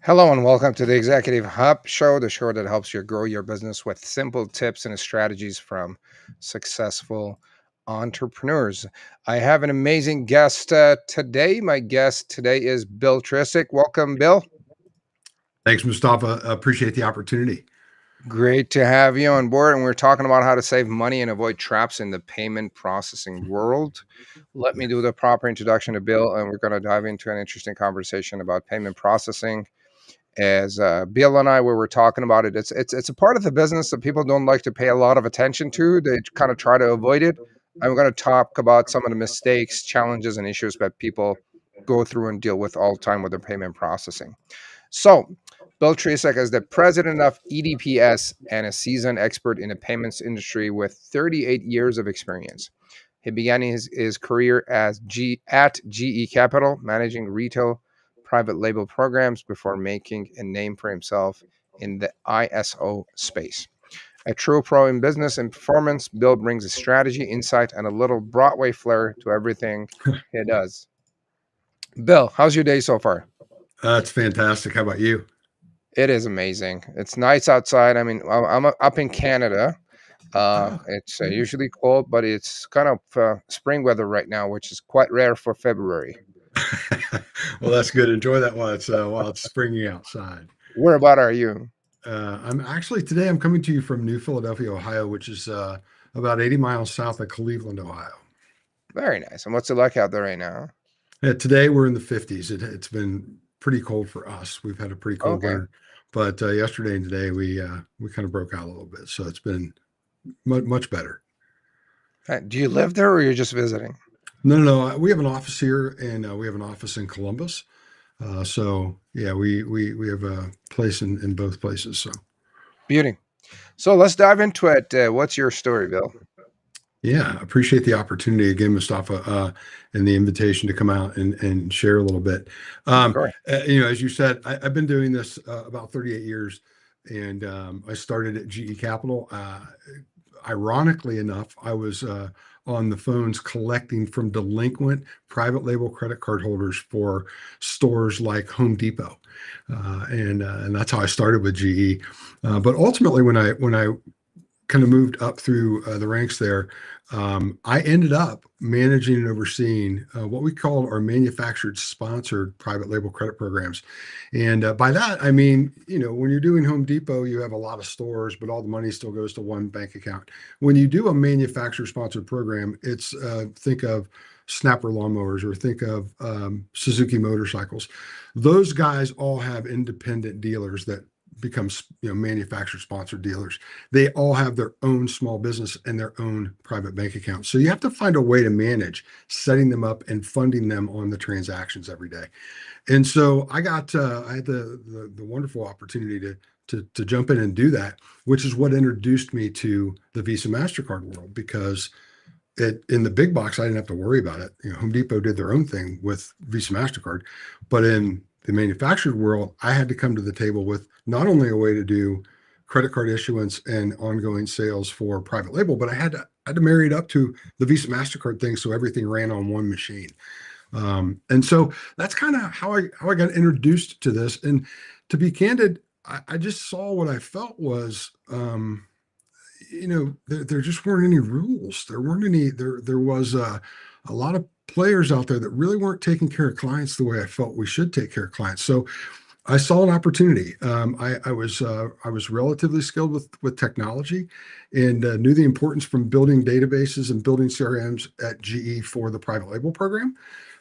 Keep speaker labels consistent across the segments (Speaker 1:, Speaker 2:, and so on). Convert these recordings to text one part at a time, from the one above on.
Speaker 1: Hello and welcome to the Executive Hub Show, the show that helps you grow your business with simple tips and strategies from successful entrepreneurs. I have an amazing guest today. My guest today is Bill Treciak. Welcome, Bill.
Speaker 2: Thanks, Mustafa. Appreciate the opportunity.
Speaker 1: Great to have you on board. And we're talking about how to save money and avoid traps in the payment processing world. Let me do the proper introduction to Bill, and we're going to dive into an interesting conversation about payment processing. As Bill and I were talking about it, it's a part of the business that people don't like to pay a lot of attention to. They kind of try to avoid it. I'm going to talk about some of the mistakes, challenges, and issues that people go through and deal with all the time with their payment processing. So, Bill Treciak is the president of EDPS and a seasoned expert in the payments industry with 38 years of experience. He began his career at GE Capital, managing retail private label programs before making a name for himself in the ISO space. A true pro in business and performance, Bill brings a strategy, insight, and a little Broadway flair to everything he does. Bill, how's your day so far?
Speaker 2: That's fantastic. How about you?
Speaker 1: It is amazing. It's nice outside. I mean, I'm up in Canada.
Speaker 2: Oh,
Speaker 1: It's usually cold, but it's kind of spring weather right now, which is quite rare for February.
Speaker 2: well, that's good. Enjoy that while it's springy outside.
Speaker 1: Where about are you?
Speaker 2: I'm actually today. I'm coming to you from New Philadelphia, Ohio, which is about 80 miles south of Cleveland, Ohio.
Speaker 1: Very nice. And what's it like out there right now?
Speaker 2: Today we're in the 50s. It's been pretty cold for us. We've had a pretty cold
Speaker 1: Okay.
Speaker 2: winter, but yesterday and today we kind of broke out a little bit, so it's been much better.
Speaker 1: Do you live there or you're just visiting?
Speaker 2: No. We have an office here, and we have an office in Columbus. So yeah, we have a place in both places. So
Speaker 1: Beauty. So let's dive into it. What's your story, Bill?
Speaker 2: yeah, appreciate the opportunity again, Mustafa, and the invitation to come out and share a little bit.
Speaker 1: Of
Speaker 2: Um,
Speaker 1: course.
Speaker 2: as you said, I've been doing this about 38 years, and I started at GE Capital. Ironically enough, I was on the phones collecting from delinquent private label credit card holders for stores like Home Depot, and that's how I started with GE. But ultimately, when I kind of moved up through the ranks there, I ended up managing and overseeing what we called our manufactured sponsored private label credit programs. And by that, I mean, when you're doing Home Depot, you have a lot of stores, but all the money still goes to one bank account. When you do a manufacturer sponsored program, it's think of Snapper lawnmowers or think of Suzuki motorcycles. Those guys all have independent dealers that become manufacturer sponsored dealers. They all have their own small business and their own private bank account, so you have to find a way to manage setting them up and funding them on the transactions every day. And so I had the wonderful opportunity to jump in and do that, which is what introduced me to the Visa MasterCard world, because in the big box, I didn't have to worry about it. Home Depot did their own thing with Visa MasterCard, but in the manufactured world, I had to come to the table with not only a way to do credit card issuance and ongoing sales for private label, but I had to marry it up to the Visa MasterCard thing, so everything ran on one machine. And so that's kind of how I got introduced to this. And to be candid, I just saw what I felt was there just weren't any rules. There weren't any. There was a lot of players out there that really weren't taking care of clients the way I felt we should take care of clients. So I saw an opportunity. I was relatively skilled with technology, and knew the importance from building databases and building CRMs at GE for the private label program.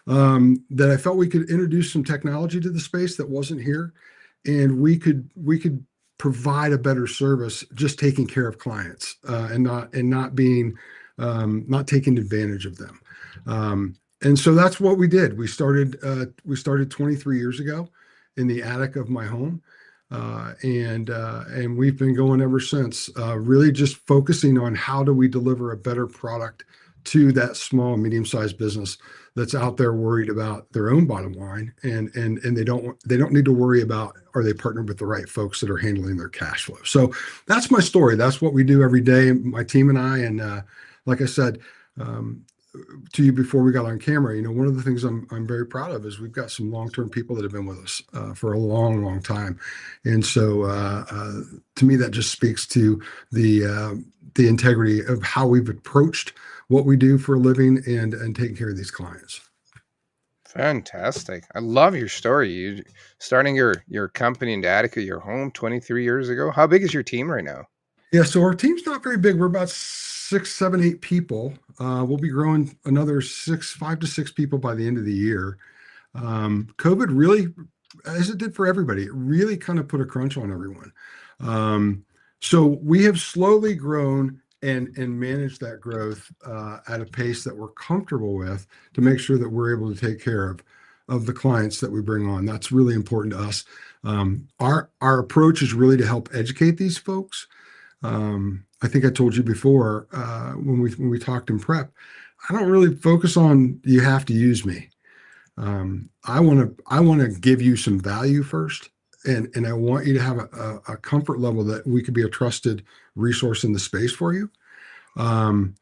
Speaker 2: That I felt we could introduce some technology to the space that wasn't here, and we could provide a better service just taking care of clients, and not being not taking advantage of them. And so that's what we did. We started 23 years ago in the attic of my home, and we've been going ever since. Really, just focusing on how do we deliver a better product to that small medium-sized business that's out there worried about their own bottom line, and they don't need to worry about, are they partnered with the right folks that are handling their cash flow. So that's my story. That's what we do every day, my team and I. And like I said, to you before we got on camera, one of the things I'm very proud of is we've got some long-term people that have been with us for a long, long time, and so to me that just speaks to the integrity of how we've approached what we do for a living and taking care of these clients.
Speaker 1: Fantastic. I love your story. You starting your company in Attica, your home 23 years ago. How big is your team right now?
Speaker 2: Yeah, so our team's not very big. We're about 6, 7, 8 people. We'll be growing another 5 to 6 people by the end of the year. COVID really, as it did for everybody, it really kind of put a crunch on everyone. So we have slowly grown and managed that growth at a pace that we're comfortable with to make sure that we're able to take care of the clients that we bring on. That's really important to us. Our approach is really to help educate these folks. I think I told you before when we talked in prep, I don't really focus on you have to use me. I want to give you some value first, and I want you to have a comfort level that we could be a trusted resource in the space for you. For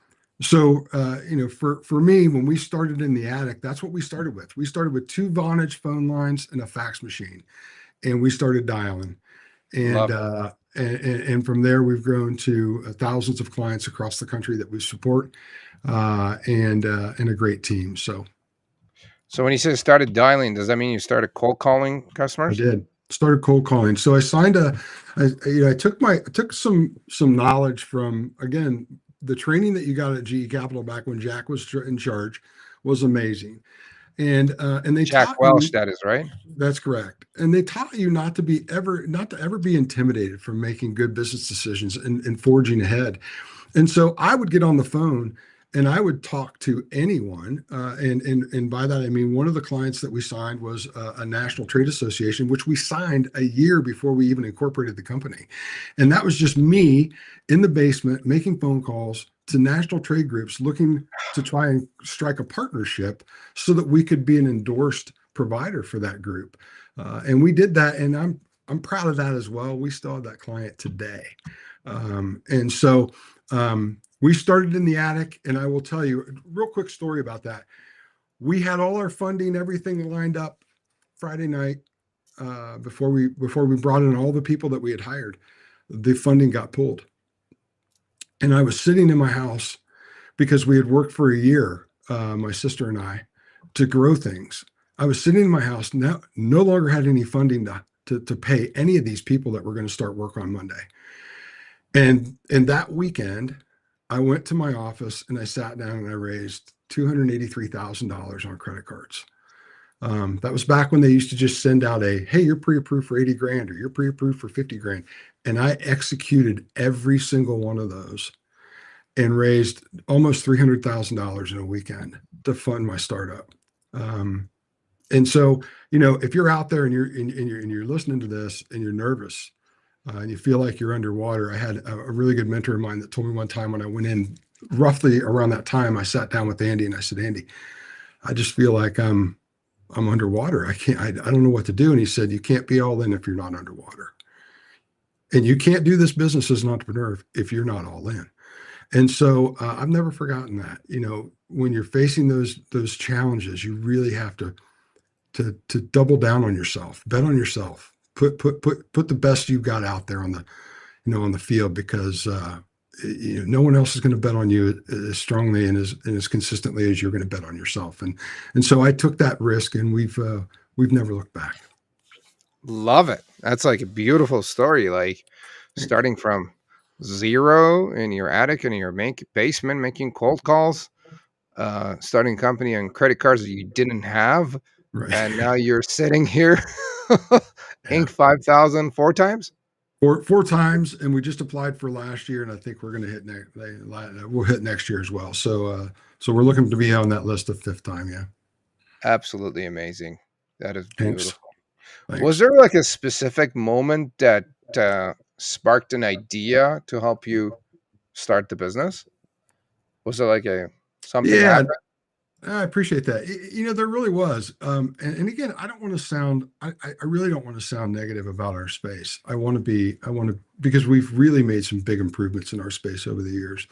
Speaker 2: me, when we started in the attic, that's what we started with. We started with 2 Vonage phone lines and a fax machine, and we started dialing. And
Speaker 1: Love it.
Speaker 2: and from there, we've grown to thousands of clients across the country that we support, and a great team.
Speaker 1: So when you say started dialing, does that mean you started cold calling
Speaker 2: I
Speaker 1: customers?
Speaker 2: did started cold calling. So I signed I took some knowledge from, again, the training that you got at GE Capital back when Jack was in charge was amazing. And they
Speaker 1: Jack
Speaker 2: taught
Speaker 1: Welch,
Speaker 2: you.
Speaker 1: that is right.
Speaker 2: That's correct. And they taught you not to ever be intimidated from making good business decisions and forging ahead. And so I would get on the phone and I would talk to anyone. And by that, I mean, one of the clients that we signed was a national trade association, which we signed a year before we even incorporated the company. And that was just me in the basement making phone calls to national trade groups looking to try and strike a partnership so that we could be an endorsed provider for that group. And we did that. And I'm proud of that as well. We still have that client today. And so we started in the attic, and I will tell you a real quick story about that. We had all our funding, everything lined up Friday night before we brought in all the people that we had hired. The funding got pulled, and I was sitting in my house because we had worked for a year, my sister and I, to grow things. I was sitting in my house, now no longer had any funding to pay any of these people that were going to start work on Monday. And that weekend, I went to my office and I sat down and I raised $283,000 on credit cards. That was back when they used to just send out hey, you're pre-approved for 80 grand or you're pre-approved for 50 grand. And I executed every single one of those and raised almost $300,000 in a weekend to fund my startup. And so, if you're out there and you're listening to this and you're nervous, and you feel like you're underwater. I had a really good mentor of mine that told me one time when I went in roughly around that time, I sat down with Andy and I said, Andy, I just feel like I'm underwater. I don't know what to do. And he said, you can't be all in if you're not underwater. And you can't do this business as an entrepreneur if you're not all in. And so I've never forgotten that. When you're facing those challenges, you really have to double down on yourself, bet on yourself. Put the best you've got out there on the field, because no one else is going to bet on you as strongly and as consistently as you're going to bet on yourself. And so I took that risk, and we've never looked back.
Speaker 1: Love it. That's like a beautiful story. Like starting from zero in your attic and in your basement, making cold calls, starting a company on credit cards that you didn't have.
Speaker 2: Right.
Speaker 1: And now you're sitting here,
Speaker 2: Yeah.
Speaker 1: Inc. 5,000 4 times.
Speaker 2: Four times, and we just applied for last year, and I think we're going to hit we'll hit next year as well. So we're looking to be on that list of 5th time. Yeah.
Speaker 1: Absolutely amazing. That is
Speaker 2: Thanks.
Speaker 1: beautiful. Was
Speaker 2: Thanks.
Speaker 1: there like a specific moment that sparked an idea to help you start the business? Was there like something
Speaker 2: Yeah,
Speaker 1: happened?
Speaker 2: I appreciate that. There really was. And again, I don't want to sound, I really don't want to sound negative about our space. Because we've really made some big improvements in our space over the years.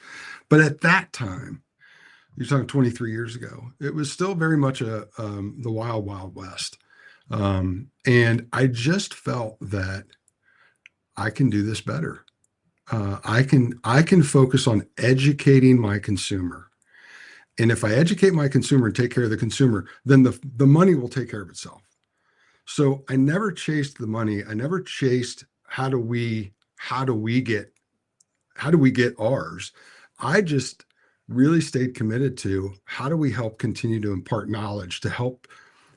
Speaker 2: But at that time, You're talking 23 years ago. It was still very much the wild, wild west. And I just felt that I can do this better. I can focus on educating my consumer. And if I educate my consumer and take care of the consumer, then the money will take care of itself. So I never chased the money. I never chased how do we get ours. I just really stayed committed to how do we help continue to impart knowledge to help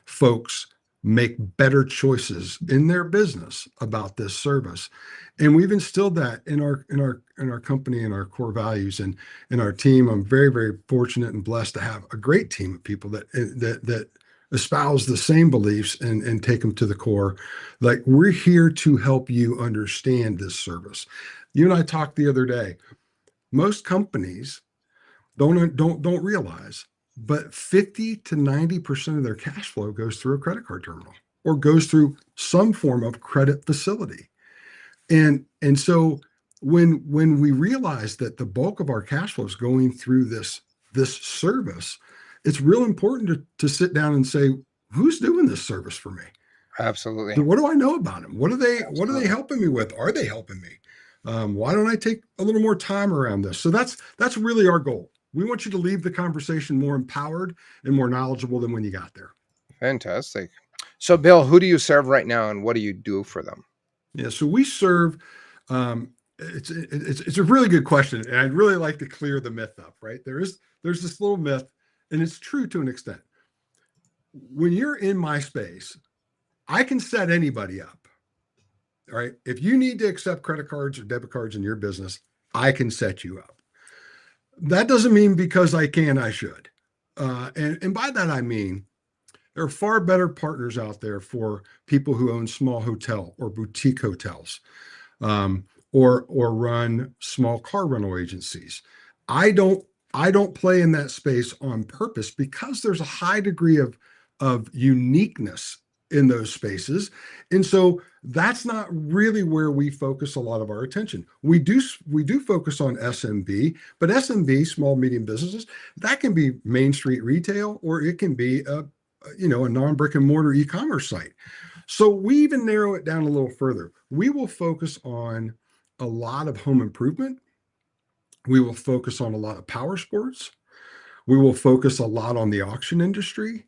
Speaker 2: folks make better choices in their business about this service. And we've instilled that in our company and our core values and in our team. I'm very, very fortunate and blessed to have a great team of people that espouse the same beliefs and take them to the core. Like, we're here to help you understand this service. You and I talked the other day. Most companies don't realize, but 50 to 90% of their cash flow goes through a credit card terminal or goes through some form of credit facility. And so when we realize that the bulk of our cash flow is going through this service, it's real important to sit down and say, who's doing this service for me?
Speaker 1: Absolutely.
Speaker 2: What do I know about them? What are they
Speaker 1: Absolutely.
Speaker 2: helping me with? Are they helping me? Why don't I take a little more time around this? So that's really our goal. We want you to leave the conversation more empowered and more knowledgeable than when you got there.
Speaker 1: Fantastic. So, Bill, who do you serve right now, and what do you do for them?
Speaker 2: Yeah, so we serve. It's a really good question, and I'd really like to clear the myth up. Right, there's this little myth, and it's true to an extent. When you're in my space, I can set anybody up. All right, if you need to accept credit cards or debit cards in your business, I can set you up. That doesn't mean because I can, I should. And by that I mean there are far better partners out there for people who own small hotel or boutique hotels, or run small car rental agencies. I don't I don't play in that space on purpose because there's a high degree of uniqueness in those spaces. And so that's not really where we focus a lot of our attention. We do focus on SMB, but SMB, small medium businesses, that can be Main Street retail, or it can be a non-brick and mortar e-commerce site. So we even narrow it down a little further. We will focus on a lot of home improvement. We will focus on a lot of power sports. We will focus a lot on the auction industry.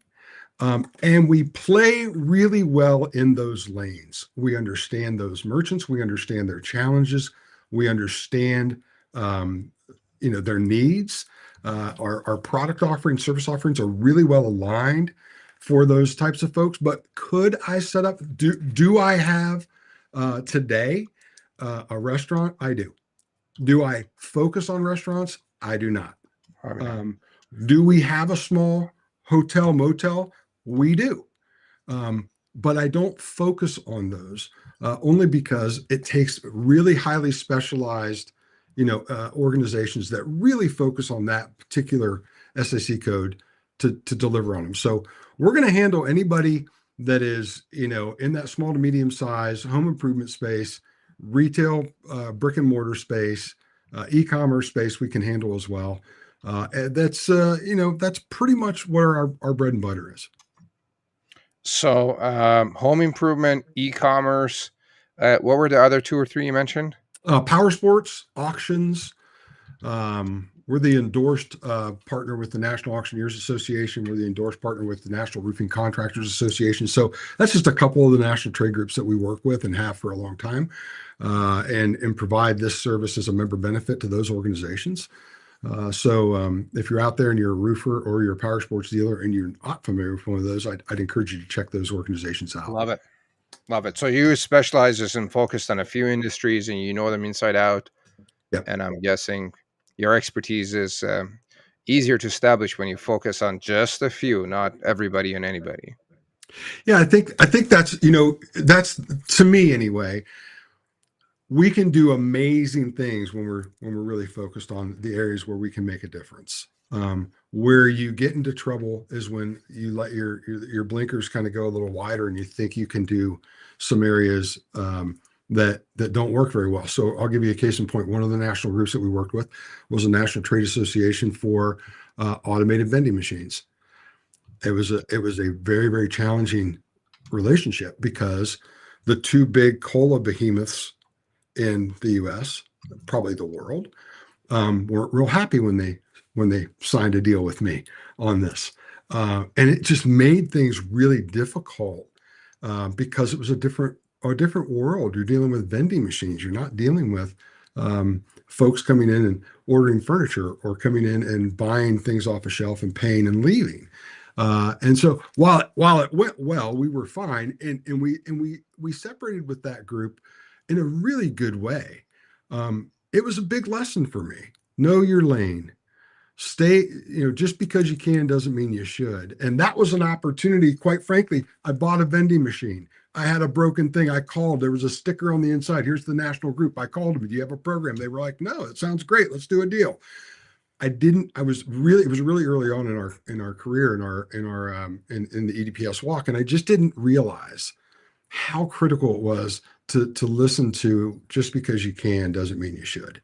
Speaker 2: And we play really well in those lanes. We understand those merchants. We understand their challenges. We understand, their needs. Our product offerings, service offerings are really well aligned for those types of folks. But could I set up? Do I have today a restaurant? I do. Do I focus on restaurants? I do not.
Speaker 1: I mean,
Speaker 2: Um, do we have a small hotel motel? We do. But I don't focus on those only because it takes really highly specialized, organizations that really focus on that particular SAC code to deliver on them. So we're going to handle anybody that is, in that small to medium size home improvement space, retail, brick and mortar space, e-commerce space. We can handle as well. That's pretty much where our bread and butter is.
Speaker 1: so home improvement, e-commerce. What were the other two or three you mentioned?
Speaker 2: Power sports, auctions. We're the endorsed partner with the National Auctioneers Association. We're the endorsed partner with the National Roofing Contractors Association. So that's just a couple of the national trade groups that we work with and have for a long time, and provide this service as a member benefit to those organizations. So if you're out there and you're a roofer or you're a power sports dealer and you're not familiar with one of those, I'd encourage you to check those organizations out.
Speaker 1: Love it. Love it. So you specialize and focused on a few industries and you know them inside out.
Speaker 2: Yep.
Speaker 1: And I'm guessing your expertise is easier to establish when you focus on just a few, not everybody and anybody.
Speaker 2: Yeah, I think that's to me anyway. We can do amazing things when we're really focused on the areas where we can make a difference. Where you get into trouble is when you let your blinkers kind of go a little wider and you think you can do some areas that don't work very well. So I'll give you a case in point. One of the national groups that we worked with was a National Trade Association for automated vending machines. It was a very, very challenging relationship because the two big cola behemoths in the U.S., probably the world, weren't real happy when they signed a deal with me on this, and it just made things really difficult because it was a different world. You're dealing with vending machines. You're not dealing with folks coming in and ordering furniture or coming in and buying things off a shelf and paying and leaving. And so while it went well, we were fine, and we separated with that group in a really good way. It was a big lesson for me. Know your lane. Stay, just because you can doesn't mean you should. And that was an opportunity. Quite frankly, I bought a vending machine. I had a broken thing. I called. There was a sticker on the inside. Here's the national group. I called them. Do you have a program? They were like, no, it sounds great. Let's do a deal. It was really early on in our career, in the EDPS walk. And I just didn't realize how critical it was to listen to. Just because you can doesn't mean you should.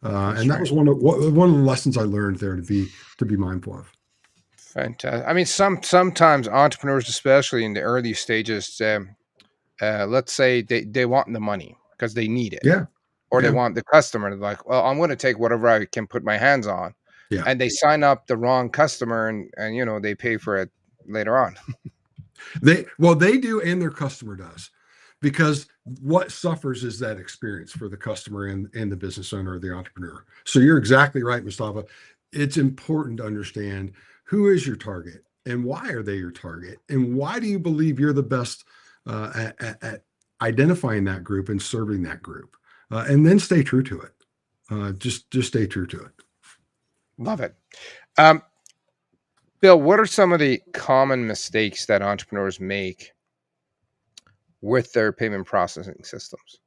Speaker 2: And that was one of the lessons I learned there to be mindful of.
Speaker 1: Fantastic. I mean, sometimes entrepreneurs, especially in the early stages, let's say they want the money because they need it,
Speaker 2: Yeah.
Speaker 1: or they
Speaker 2: Yeah.
Speaker 1: want the customer to like, well, I'm going to take whatever I can put my hands on,
Speaker 2: Yeah.
Speaker 1: and they sign up the wrong customer, and they pay for it later on.
Speaker 2: They do, and their customer does, because what suffers is that experience for the customer and the business owner or the entrepreneur. So you're exactly right, Mustafa. It's important to understand who is your target and why are they your target, and why do you believe you're the best at identifying that group and serving that group, and then stay true to it. Just stay true to it.
Speaker 1: Love it. Bill, what are some of the common mistakes that entrepreneurs make with their payment processing systems?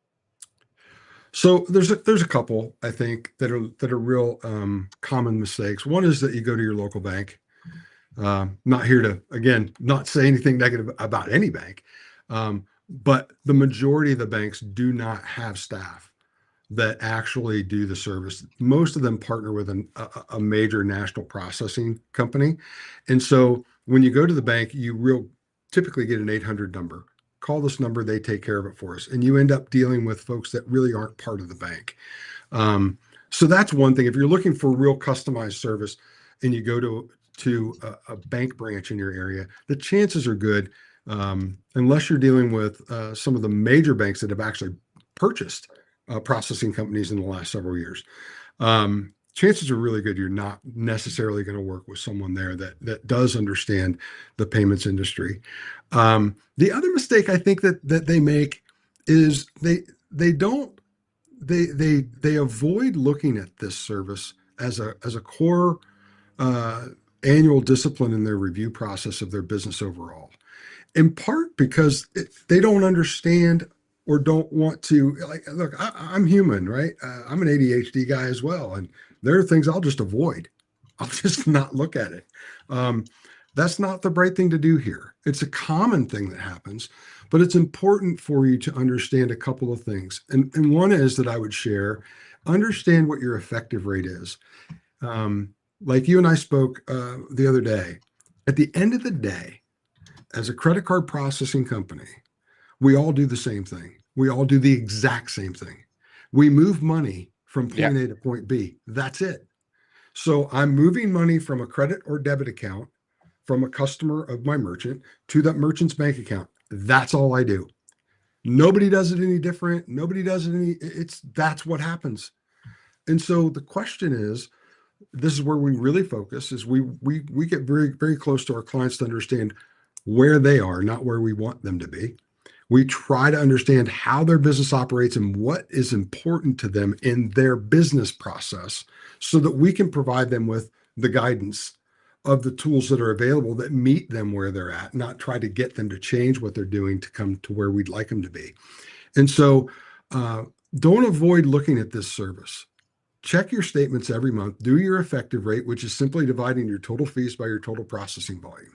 Speaker 2: So there's a couple, I think, that are real common mistakes. One is that you go to your local bank. Not here to, again, not say anything negative about any bank, but the majority of the banks do not have staff that actually do the service. Most of them partner with a major national processing company. And so when you go to the bank, you typically get an 800 number. Call this number, they take care of it for us. And you end up dealing with folks that really aren't part of the bank. So that's one thing. If you're looking for real customized service and you go to a bank branch in your area, the chances are good, unless you're dealing with some of the major banks that have actually purchased processing companies in the last several years. Chances are really good you're not necessarily going to work with someone there that does understand the payments industry. The other mistake I think that they make is they avoid looking at this service as a core annual discipline in their review process of their business overall. In part because they don't understand or don't want to, like, look, I'm human, right? I'm an ADHD guy as well. And there are things I'll just avoid. I'll just not look at it. That's not the right thing to do here. It's a common thing that happens, but it's important for you to understand a couple of things. And one is that I would share, understand what your effective rate is. Like you and I spoke the other day, at the end of the day, as a credit card processing company, we all do the same thing. We all do the exact same thing. We move money from point A to point B. That's it. So I'm moving money from a credit or debit account from a customer of my merchant to that merchant's bank account. That's all I do. Nobody does it any different. Nobody does it that's what happens. And so the question is, this is where we really focus, is we get very, very close to our clients to understand where they are, not where we want them to be. We try to understand how their business operates and what is important to them in their business process so that we can provide them with the guidance of the tools that are available that meet them where they're at, not try to get them to change what they're doing to come to where we'd like them to be. And so don't avoid looking at this service. Check your statements every month. Do your effective rate, which is simply dividing your total fees by your total processing volume.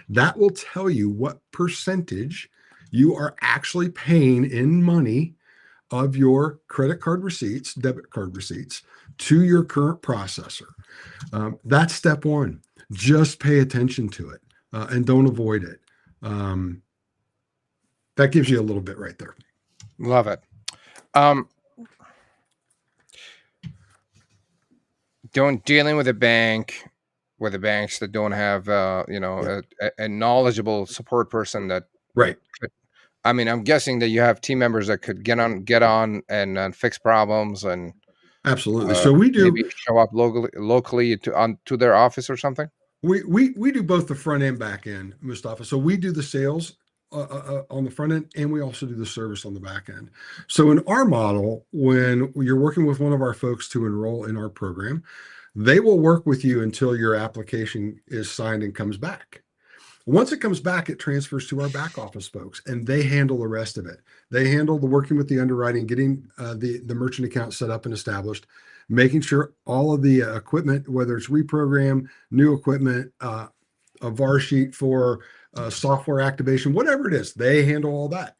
Speaker 2: That will tell you what percentage you are actually paying in money of your credit card receipts, debit card receipts, to your current processor. That's step one. Just pay attention to it and don't avoid it. That gives you a little bit right there.
Speaker 1: Love it. Um, dealing with a bank, with the banks that don't have, a knowledgeable support person that
Speaker 2: Right.
Speaker 1: I mean, I'm guessing that you have team members that could get on and fix problems and
Speaker 2: Absolutely. So we do
Speaker 1: maybe show up locally to their office or something.
Speaker 2: we do both the front and back end, Mustafa. So we do the sales on the front end, and we also do the service on the back end. So in our model, when you're working with one of our folks to enroll in our program, they will work with you until your application is signed and comes back. Once it comes back, it transfers to our back office folks, and they handle the rest of it. They handle the working with the underwriting, getting the merchant account set up and established, making sure all of the equipment, whether it's reprogram, new equipment, a VAR sheet for software activation, whatever it is, they handle all that.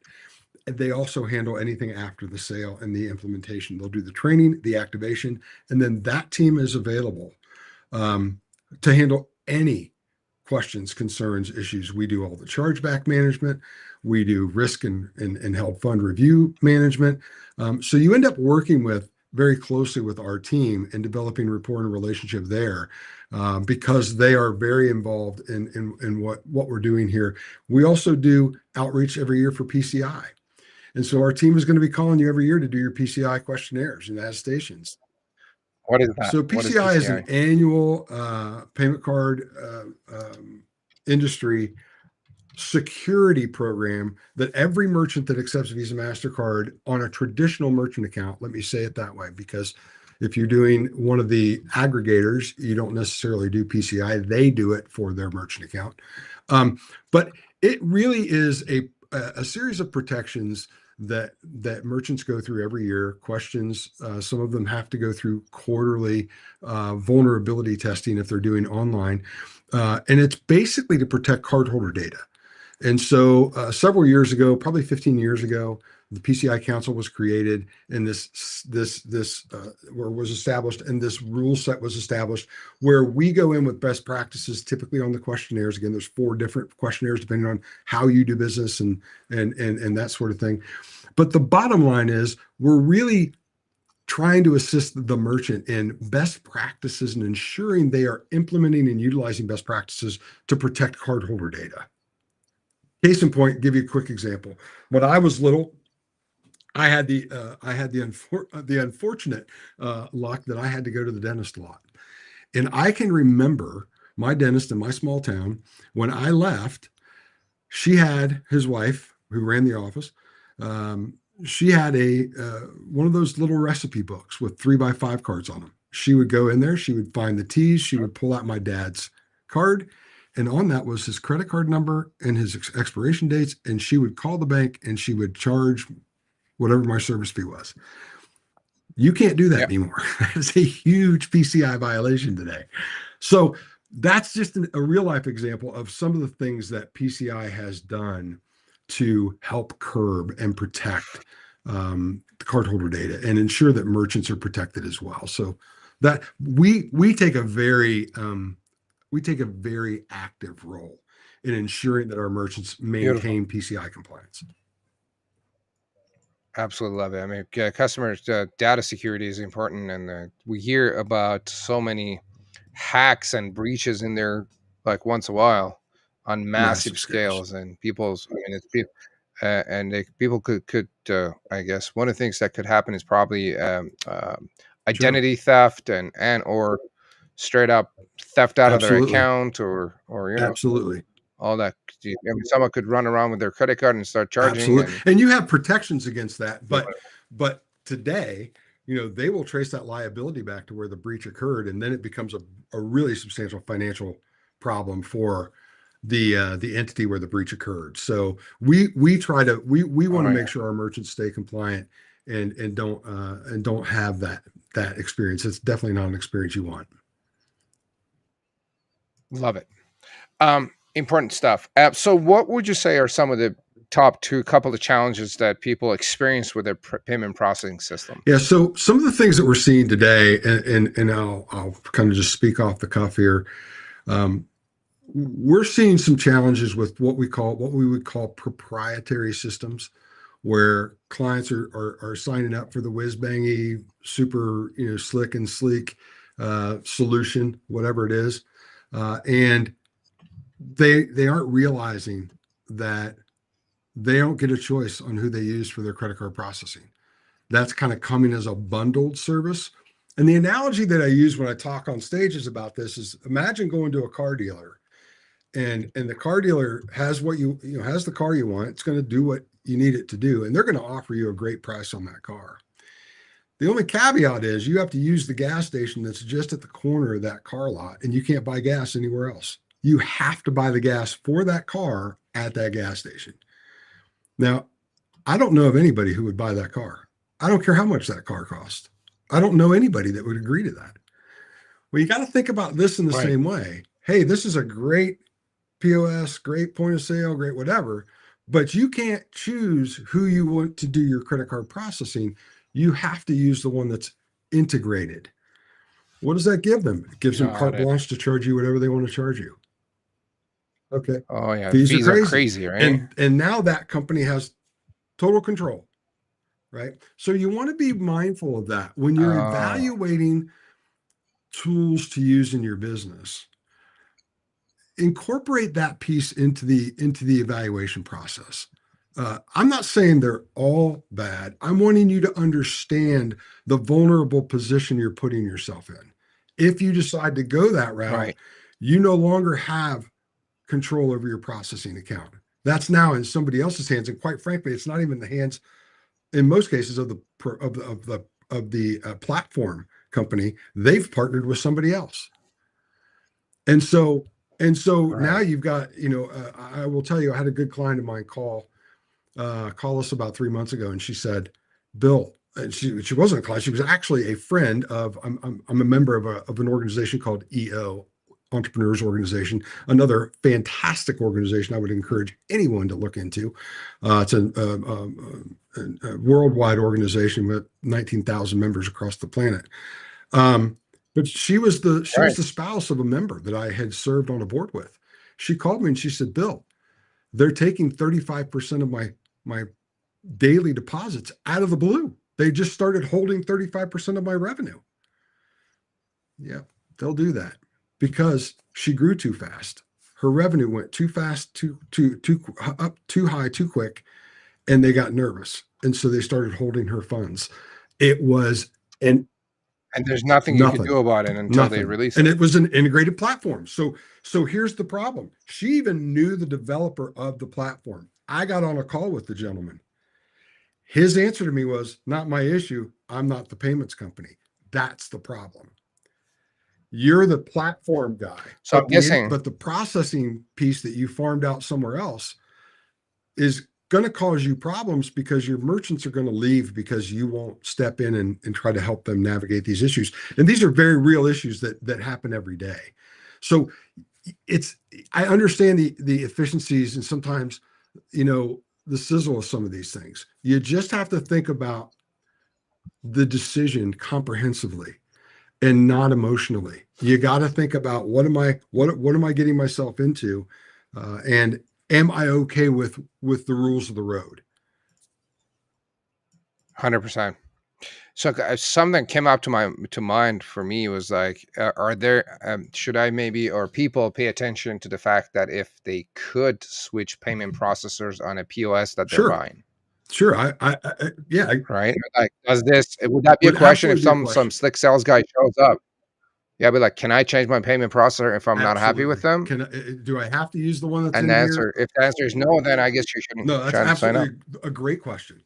Speaker 2: And they also handle anything after the sale and the implementation. They'll do the training, the activation, and then that team is available to handle any questions, concerns, issues. We do all the chargeback management. We do risk and help fund review management. So you end up working very closely with our team and developing rapport and relationship there because they are very involved in what we're doing here. We also do outreach every year for PCI. And so our team is going to be calling you every year to do your PCI questionnaires and attestations.
Speaker 1: What is that?
Speaker 2: So PCI is an annual payment card industry security program that every merchant that accepts Visa, MasterCard on a traditional merchant account, let me say it that way, because if you're doing one of the aggregators, you don't necessarily do PCI. They do it for their merchant account. But it really is a series of protections that merchants go through every year. Questions, some of them have to go through quarterly vulnerability testing if they're doing online. And it's basically to protect cardholder data. And so several years ago, probably 15 years ago, the PCI Council was created, and this was established, and this rule set was established where we go in with best practices, typically on the questionnaires. Again, there's 4 different questionnaires depending on how you do business and that sort of thing. But the bottom line is we're really trying to assist the merchant in best practices and ensuring they are implementing and utilizing best practices to protect cardholder data. Case in point, give you a quick example. When I was little, I had the unfortunate luck that I had to go to the dentist a lot. And I can remember my dentist in my small town, when I left, she had his wife who ran the office. She had one of those little recipe books with 3x5 cards on them. She would go in there, she would find the T's, she would pull out my dad's card, and on that was his credit card number and his expiration dates. And she would call the bank and she would charge whatever my service fee was. You can't do that anymore. It's a huge PCI violation today. So that's just a real life example of some of the things that PCI has done to help curb and protect the cardholder data and ensure that merchants are protected as well. So that we take a very active role in ensuring that our merchants maintain PCI compliance.
Speaker 1: Absolutely love it. I mean, customers' data security is important, and we hear about so many hacks and breaches in there, like once a while, on massive scales. And people's, I mean, people could I guess one of the things that could happen is probably identity theft and or straight up theft out of their account, or
Speaker 2: absolutely.
Speaker 1: All that. I mean, someone could run around with their credit card and start charging.
Speaker 2: Absolutely. And you have protections against that. But today, they will trace that liability back to where the breach occurred. And then it becomes a really substantial financial problem for the entity where the breach occurred. So we want to make sure our merchants stay compliant and don't have that experience. It's definitely not an experience you want.
Speaker 1: Love it. Important stuff. So what would you say are some of the top two couple of challenges that people experience with their payment processing system.
Speaker 2: Yeah. So some of the things that we're seeing today, and I'll kind of just speak off the cuff here. We're seeing some challenges with what we would call proprietary systems, where clients are signing up for the whiz bangy, super, slick and sleek solution, whatever it is, and they aren't realizing that they don't get a choice on who they use for their credit card processing. That's kind of coming as a bundled service. And the analogy that I use when I talk on stages about this is, imagine going to a car dealer, and the car dealer has what has the car you want. It's going to do what you need it to do, and they're going to offer you a great price on that car. The only caveat is you have to use the gas station that's just at the corner of that car lot, and you can't buy gas anywhere else. You have to buy the gas for that car at that gas station. Now, I don't know of anybody who would buy that car. I don't care how much that car costs. I don't know anybody that would agree to that. Well, you got to think about this in the same way. Hey, this is a great POS, great point of sale, great whatever, but you can't choose who you want to do your credit card processing. You have to use the one that's integrated. What does that give them? It gives them carte blanche to charge you whatever they want to charge you. Okay.
Speaker 1: Oh yeah,
Speaker 2: fees
Speaker 1: are crazy, right?
Speaker 2: And now that company has total control, right? So you want to be mindful of that when you're evaluating tools to use in your business. Incorporate that piece into the evaluation process. I'm not saying they're all bad. I'm wanting you to understand the vulnerable position you're putting yourself in. If you decide to go that route, you no longer have control over your processing account. That's now in somebody else's hands, and quite frankly, it's not even the hands, in most cases, of the platform company. They've partnered with somebody else, and so now you've got, I will tell you, I had a good client of mine call us about 3 months ago, and she said, Bill, and she wasn't a client, she was actually a friend of, I'm a member of an organization called EO, Entrepreneurs Organization, another fantastic organization I would encourage anyone to look into. It's a worldwide organization with 19,000 members across the planet. But she was the spouse of a member that I had served on a board with. She called me and she said, Bill, they're taking 35% of my daily deposits out of the blue. They just started holding 35% of my revenue. Yeah, they'll do that because she grew too fast. Her revenue went too fast, up too high, too quick, and they got nervous. And so they started holding her funds. It was and
Speaker 1: there's nothing you can do about it until they release it.
Speaker 2: And it was an integrated platform. So here's the problem. She even knew the developer of the platform. I got on a call with the gentleman. His answer to me was, not my issue. I'm not the payments company. That's the problem. You're the platform guy.
Speaker 1: So I'm guessing,
Speaker 2: but the processing piece that you farmed out somewhere else is going to cause you problems because your merchants are going to leave because you won't step in and try to help them navigate these issues. And these are very real issues that happen every day. So I understand the efficiencies and sometimes, the sizzle of some of these things. You just have to think about the decision comprehensively and not emotionally. You got to think about what am I getting myself into, and am I okay with the rules of the road?
Speaker 1: 100%. So something came up to mind for me was like, are there should I maybe, or people pay attention to the fact that if they could switch payment processors on a POS that they're buying?
Speaker 2: Sure. Yeah.
Speaker 1: Right. Like, would that be a question if some slick sales guy shows up? Yeah, I'd be like, can I change my payment processor if I'm not happy with them?
Speaker 2: Do I have to use the one that's
Speaker 1: in here? If the answer is no, then I guess you shouldn't.
Speaker 2: No, that's absolutely a great question.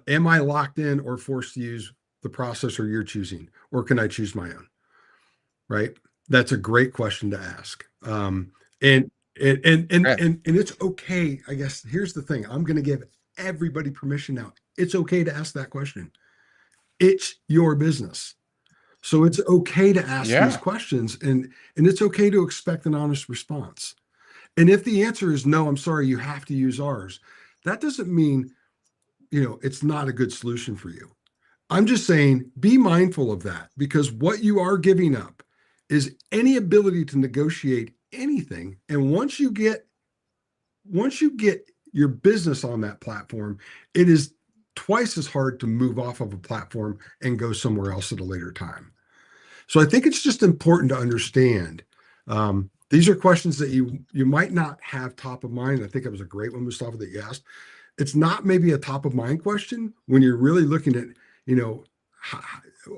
Speaker 2: Am I locked in or forced to use the processor you're choosing, or can I choose my own? Right. That's a great question to ask. And it's okay. I guess here's the thing. I'm going to give everybody permission now. It's okay to ask that question. It's your business. So it's okay to ask these questions, and it's okay to expect an honest response. And if the answer is no, I'm sorry, you have to use ours, that doesn't mean, it's not a good solution for you. I'm just saying be mindful of that, because what you are giving up is any ability to negotiate anything. And once you get your business on that platform, it is twice as hard to move off of a platform and go somewhere else at a later time. So I think it's just important to understand. These are questions that you might not have top of mind. I think it was a great one, Mustafa, that you asked. It's not maybe a top of mind question when you're really looking at, you know,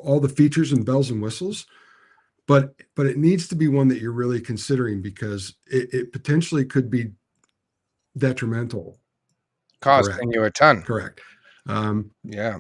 Speaker 2: all the features and bells and whistles, but it needs to be one that you're really considering, because it potentially could be detrimental.
Speaker 1: Costing
Speaker 2: Correct.
Speaker 1: you a ton.
Speaker 2: Correct.
Speaker 1: Yeah.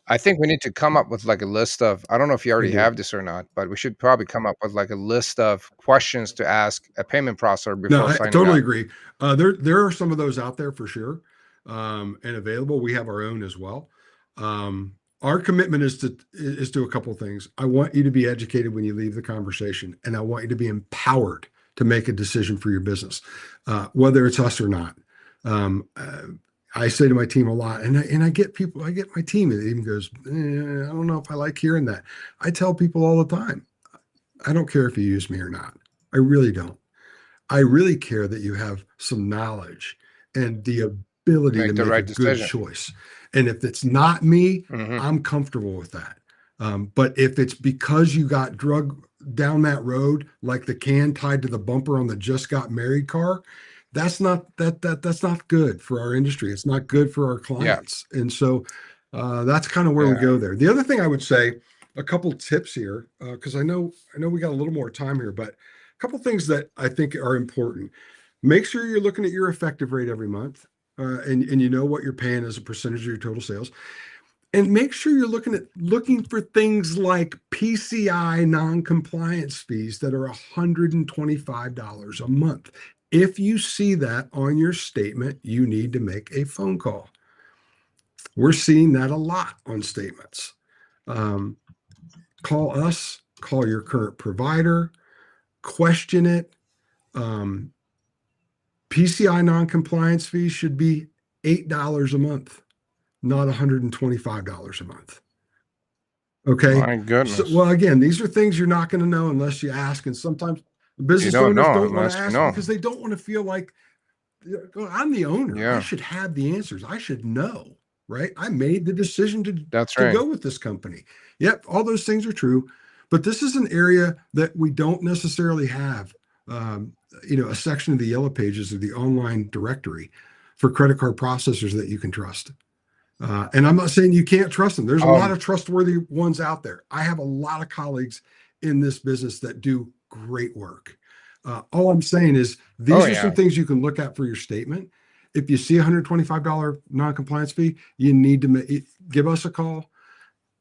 Speaker 1: I think we need to come up with like a list of, I don't know if you
Speaker 2: I
Speaker 1: already
Speaker 2: do.
Speaker 1: have this or not, but we should probably come up with like a list of questions to ask a payment processor
Speaker 2: No,
Speaker 1: before
Speaker 2: I
Speaker 1: signing
Speaker 2: totally
Speaker 1: up.
Speaker 2: agree. There are some of those out there for sure, and available. We have our own as well. Our commitment is to a couple of things. I want you to be educated when you leave the conversation, and I want you to be empowered to make a decision for your business, whether it's us or not. I say to my team a lot, and I get my team that even goes, I don't know if I like hearing that. I tell people all the time, I don't care if you use me or not. I really don't. I really care that you have some knowledge and the ability to
Speaker 1: Make the
Speaker 2: make a
Speaker 1: right
Speaker 2: good
Speaker 1: decision.
Speaker 2: choice. And if it's not me,
Speaker 1: Hmm.
Speaker 2: I'm comfortable with that. But if it's because you got drug down that road, like the can tied to the bumper on the just got married car, that's not good for our industry. It's not good for our
Speaker 1: Yeah.
Speaker 2: clients. And so that's kind of where we
Speaker 1: Yeah.
Speaker 2: go there. The other thing I would say, a couple tips here, because I know we got a little more time here, but a couple things that I think are important. Make sure you're looking at your effective rate every month, and you know what you're paying as a percentage of your total sales. And make sure you're looking for things like PCI non-compliance fees that are $125 a month. If you see that on your statement, you need to make a phone call. We're seeing that a lot on statements. Um, Call us, call your current provider, question it. Um, PCI non-compliance fees should be $8 a month, not $125 a month. Okay.
Speaker 1: My
Speaker 2: So,
Speaker 1: goodness.
Speaker 2: well, again, these are things you're not going to know unless you ask. And sometimes
Speaker 1: You
Speaker 2: business
Speaker 1: don't
Speaker 2: owners
Speaker 1: know
Speaker 2: don't want to
Speaker 1: unless you
Speaker 2: ask
Speaker 1: know.
Speaker 2: because they don't want to feel like, "Well, I'm the owner. I
Speaker 1: Yeah.
Speaker 2: should have the answers. I should know, right? I made the decision
Speaker 1: That's
Speaker 2: to
Speaker 1: right.
Speaker 2: go with this company." Yep, all those things are true, but this is an area that we don't necessarily have, um, a section of the yellow pages of the online directory for credit card processors that you can trust. And I'm not saying you can't trust them. There's a lot
Speaker 1: Um,
Speaker 2: of trustworthy ones out there. I have a lot of colleagues in this business that do great work. All I'm saying is
Speaker 1: oh
Speaker 2: these are
Speaker 1: yeah.
Speaker 2: some things you can look at for your statement. If you see a $125 non-compliance fee, you need to give us a call,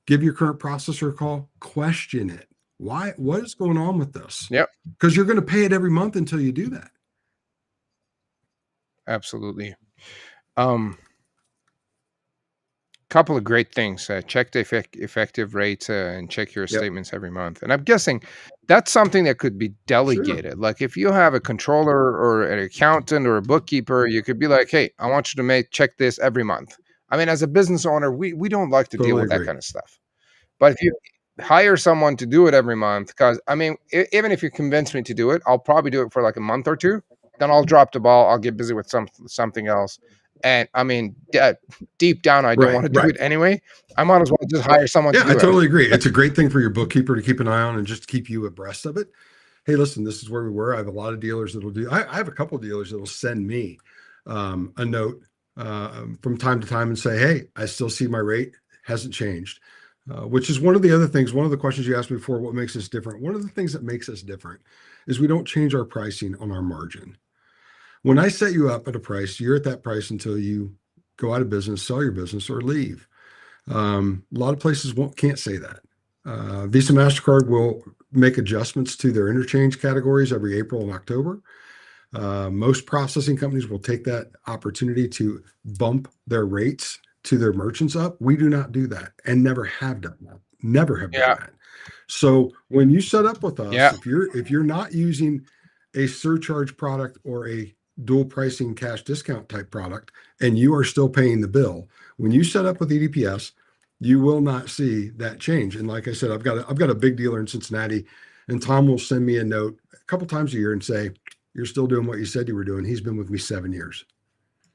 Speaker 2: give your current processor a call, question it. Why? What is going on with this?
Speaker 1: Yep.
Speaker 2: Because you're going to pay it every month until you do that.
Speaker 1: Absolutely. Um, Couple of great things. Check the effective rates and check your
Speaker 2: Yep.
Speaker 1: statements every month. And I'm guessing that's something that could be
Speaker 2: Sure.
Speaker 1: delegated. Like if you have a controller or an accountant or a bookkeeper, you could be like, "Hey, I want you to check this every month." I mean, as a business owner, we don't like to deal
Speaker 2: Totally
Speaker 1: with that
Speaker 2: agree.
Speaker 1: kind of stuff. But if you hire someone to do it every month, because I mean, even if you convince me to do it, I'll probably do it for like a month or two. Then I'll drop the ball. I'll get busy with something else. And I mean, deep down, I don't
Speaker 2: Right.
Speaker 1: want to do
Speaker 2: Right.
Speaker 1: it anyway. I might as well just hire someone to
Speaker 2: Yeah, I
Speaker 1: do it.
Speaker 2: totally agree. It's a great thing for your bookkeeper to keep an eye on and just to keep you abreast of it. Hey, listen, this is where we were. I have a lot of dealers that'll do. I have a couple of dealers that'll send me a note from time to time and say, "Hey, I still see my rate hasn't changed," which is one of the other things. One of the questions you asked me before, what makes us different? One of the things that makes us different is we don't change our pricing on our margin. When I set you up at a price, you're at that price until you go out of business, sell your business, or leave. A lot of places can't say that. Visa MasterCard will make adjustments to their interchange categories every April and October. Most processing companies will take that opportunity to bump their rates to their merchants up. We do not do that and never have done that. Never have done
Speaker 1: Yeah,
Speaker 2: that. So when you set up with us,
Speaker 1: yeah,
Speaker 2: if you're not using a surcharge product or a dual pricing cash discount type product and you are still paying the bill, when you set up with EDPS, you will not see that change. And like I said, I've got a big dealer in Cincinnati, and Tom will send me a note a couple times a year and say, "You're still doing what you said you were doing." He's been with me 7 years.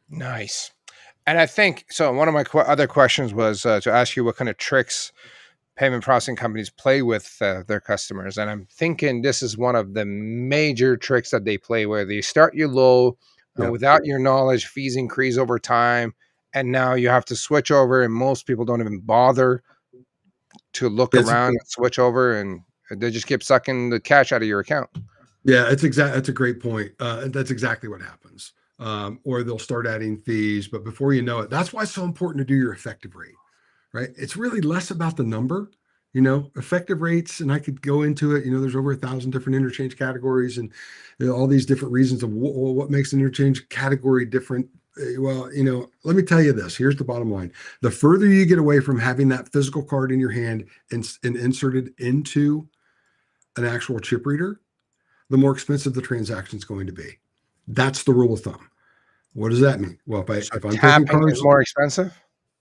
Speaker 1: Nice. And I think so. One of my other questions was to ask you what kind of tricks payment processing companies play with their customers. And I'm thinking this is one of the major tricks that they play, where they start you low, and
Speaker 2: Yeah.
Speaker 1: without your knowledge, fees increase over time. And now you have to switch over, and most people don't even bother to look
Speaker 2: It's
Speaker 1: around and switch over, and they just keep sucking the cash out of your account.
Speaker 2: Yeah, that's a great point. That's exactly what happens. Or they'll start adding fees, but before you know it, that's why it's so important to do your effective rate, right? It's really less about the number, effective rates, and I could go into it. There's over 1,000 different interchange categories, and all these different reasons of what makes an interchange category different. Well, let me tell you this. Here's the bottom line: the further you get away from having that physical card in your hand and inserted into an actual chip reader, the more expensive the transaction is going to be. That's the rule of thumb. What does that mean? Well,
Speaker 1: So
Speaker 2: if I'm taking
Speaker 1: tapping is
Speaker 2: cards,
Speaker 1: more expensive.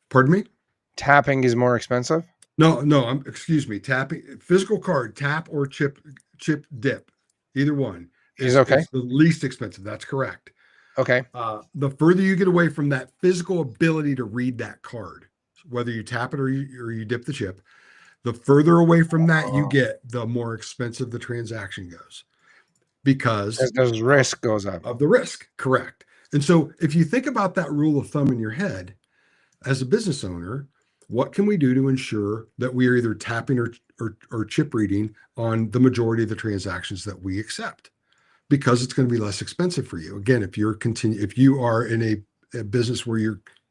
Speaker 2: pardon me?
Speaker 1: Tapping is more expensive.
Speaker 2: No, excuse me. Tapping physical card, tap or chip dip, either one
Speaker 1: Is okay.
Speaker 2: is the least expensive. That's correct.
Speaker 1: Okay.
Speaker 2: The further you get away from that physical ability to read that card, whether you tap it or you dip the chip, the further away from that you get, the more expensive the transaction goes. Because
Speaker 1: There's risk goes up.
Speaker 2: of the risk, correct. And so if you think about that rule of thumb in your head, as a business owner, what can we do to ensure that we are either tapping or chip reading on the majority of the transactions that we accept? Because it's going to be less expensive for you. Again, if you are in a business where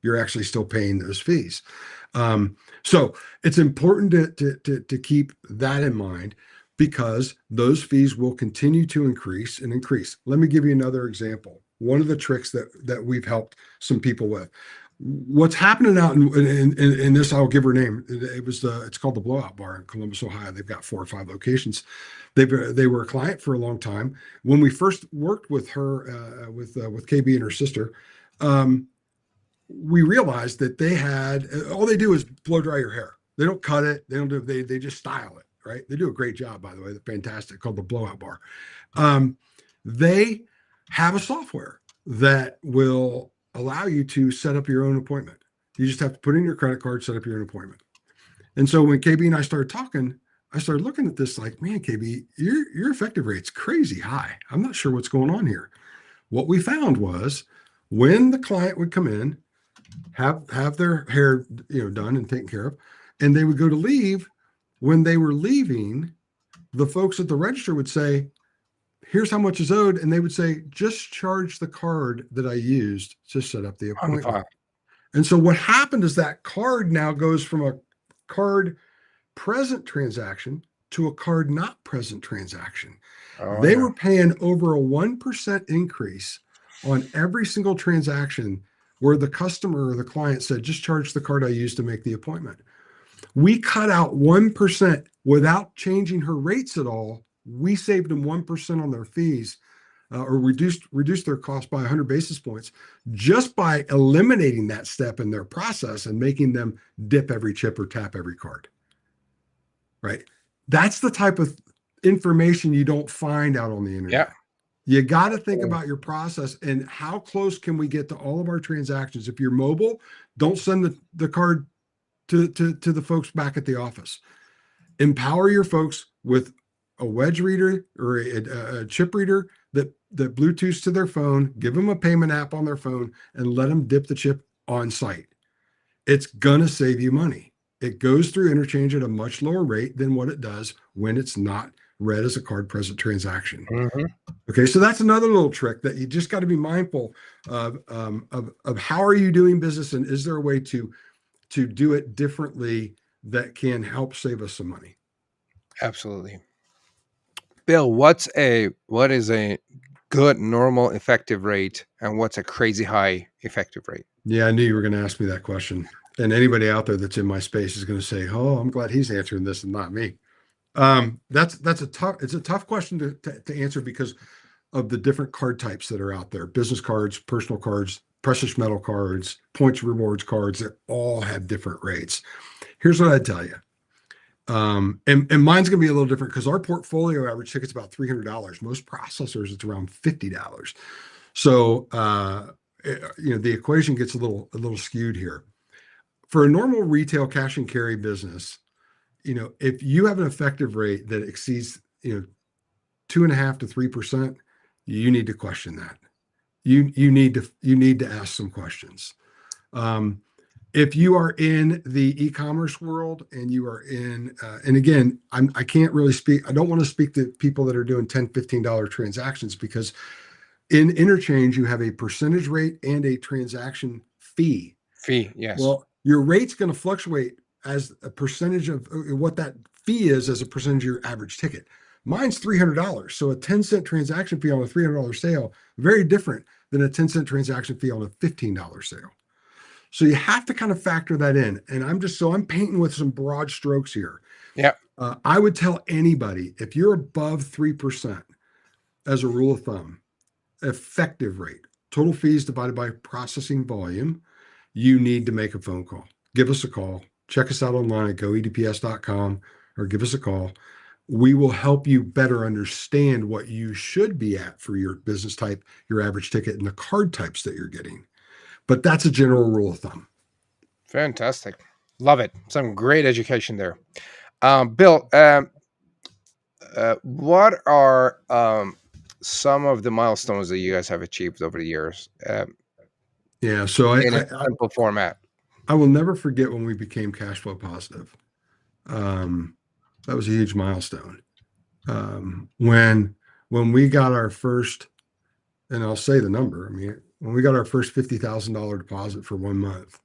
Speaker 2: you're actually still paying those fees. So it's important to keep that in mind, because those fees will continue to increase and increase. Let me give you another example. One of the tricks that we've helped some people with. What's happening out in this, I'll give her name. It's called the Blowout Bar in Columbus, Ohio. They've got 4 or 5 locations. They were a client for a long time. When we first worked with her, with KB and her sister, we realized that they had all they do is blow dry your hair. They don't cut it. They just style it. Right? They do a great job, by the way. They're fantastic, called the Blowout Bar. They have a software that will allow you to set up your own appointment. You just have to put in your credit card, set up your own appointment. And so when KB and I started talking, I started looking at this like, man, KB, your effective rate's crazy high. I'm not sure what's going on here. What we found was when the client would come in, have their hair done and taken care of, and they would go to leave. When they were leaving, the folks at the register would say, "Here's how much is owed." And they would say, "Just charge the card that I used to set up the appointment." And so what happened is that card now goes from a card present transaction to a card not present transaction. They were paying over a 1% increase on every single transaction where the customer or the client said, "Just charge the card I used to make the appointment." We cut out 1% without changing her rates at all. We saved them 1% on their fees, or reduced their cost by 100 basis points, just by eliminating that step in their process and making them dip every chip or tap every card. Right? That's the type of information you don't find out on the internet.
Speaker 1: Yeah.
Speaker 2: You got to think about your process and how close can we get to all of our transactions. If you're mobile, don't send the card to the folks back at the office. Empower your folks with a wedge reader or a chip reader that Bluetooths to their phone. Give them a payment app on their phone and let them dip the chip on site. It's gonna save you money. It goes through interchange at a much lower rate than what it does when it's not read as a card present transaction.
Speaker 1: Mm-hmm.
Speaker 2: Okay, so that's another little trick that you just got to be mindful of how are you doing business, and is there a way to do it differently that can help save us some money?
Speaker 1: Absolutely. Bill, what is a good normal effective rate, and what's a crazy high effective rate?
Speaker 2: Yeah, I knew you were going to ask me that question. And anybody out there that's in my space is going to say, "Oh, I'm glad he's answering this and not me." It's a tough question to answer, because of the different card types that are out there: business cards, personal cards, precious metal cards, points rewards cards that all have different rates. Here's what I'd tell you. And mine's going to be a little different because our portfolio average ticket's about $300. Most processors, it's around $50. So, the equation gets a little skewed here. For a normal retail cash and carry business, if you have an effective rate that exceeds, 2.5 to 3%, you need to question that. You need to ask some questions. If you are in the e-commerce world and you are in, and again, I can't really speak. I don't want to speak to people that are doing $10, $15 transactions, because in interchange you have a percentage rate and a transaction fee.
Speaker 1: Yes.
Speaker 2: Well, your rate's going to fluctuate as a percentage of what that fee is as a percentage of your average ticket. Mine's $300. So a 10-cent transaction fee on a $300 sale, very different than a 10-cent transaction fee on a $15 sale. So you have to kind of factor that in. And I'm painting with some broad strokes here.
Speaker 1: Yeah.
Speaker 2: I would tell anybody, if you're above 3% as a rule of thumb, effective rate, total fees divided by processing volume, you need to make a phone call. Give us a call. Check us out online at goedps.com or give us a call. We will help you better understand what you should be at for your business type, your average ticket, and the card types that you're getting. But that's a general rule of thumb.
Speaker 1: Fantastic. Love it. Some great education there. Bill, what are some of the milestones that you guys have achieved over the years?
Speaker 2: Yeah, so
Speaker 1: In a simple format.
Speaker 2: I will never forget when we became cash flow positive. That was a huge milestone. When we got our first, and I'll say the number, when we got our first $50,000 deposit for 1 month,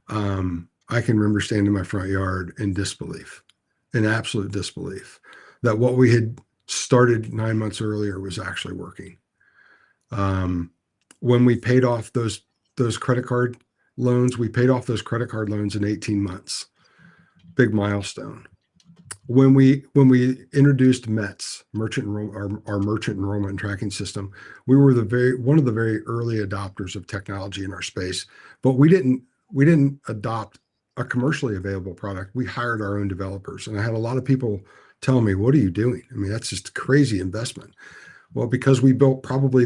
Speaker 2: I can remember standing in my front yard in disbelief, in absolute disbelief, that what we had started 9 months earlier was actually working. When we paid off those credit card loans, we paid off those credit card loans in 18 months. Big milestone. When we introduced METS, our merchant enrollment and tracking system, we were one of the very early adopters of technology in our space. But we didn't adopt a commercially available product. We hired our own developers, and I had a lot of people tell me, "What are you doing? That's just a crazy investment." Well, because we built probably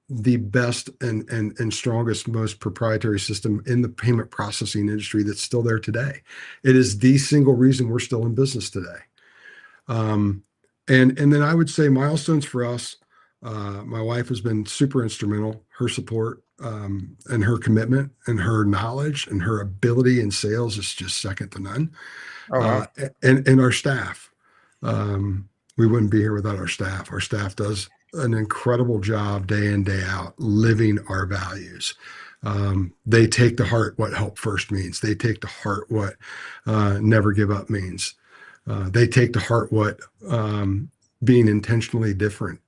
Speaker 2: the best and strongest, most proprietary system in the payment processing industry that's still there today. It is the single reason we're still in business today. And then I would say milestones for us. My wife has been super instrumental. Her support and her commitment and her knowledge and her ability in sales is just second to none.
Speaker 1: Oh, wow.
Speaker 2: And our staff. We wouldn't be here without our staff. Our staff does an incredible job day in, day out, living our values. They take to heart what help first means. They take to heart what never give up means. They take to heart what being intentionally different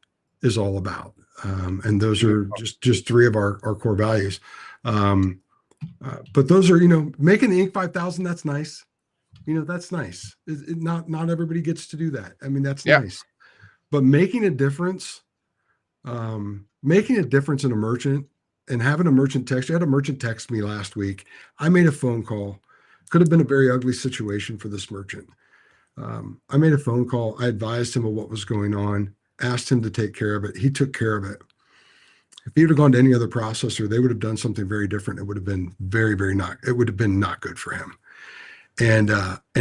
Speaker 2: is all about. And those are just three of our core values. But those are, making the Inc. 5000, that's nice. That's nice. Not everybody gets to do that. That's nice. But making a difference in a merchant and having a merchant text. I had a merchant text me last week. I made a phone call. Could have been a very ugly situation for this merchant. I made a phone call. I advised him of what was going on, asked him to take care of it. He took care of it. If he would have gone to any other processor, they would have done something very different. It would have been it would have been not good for him. And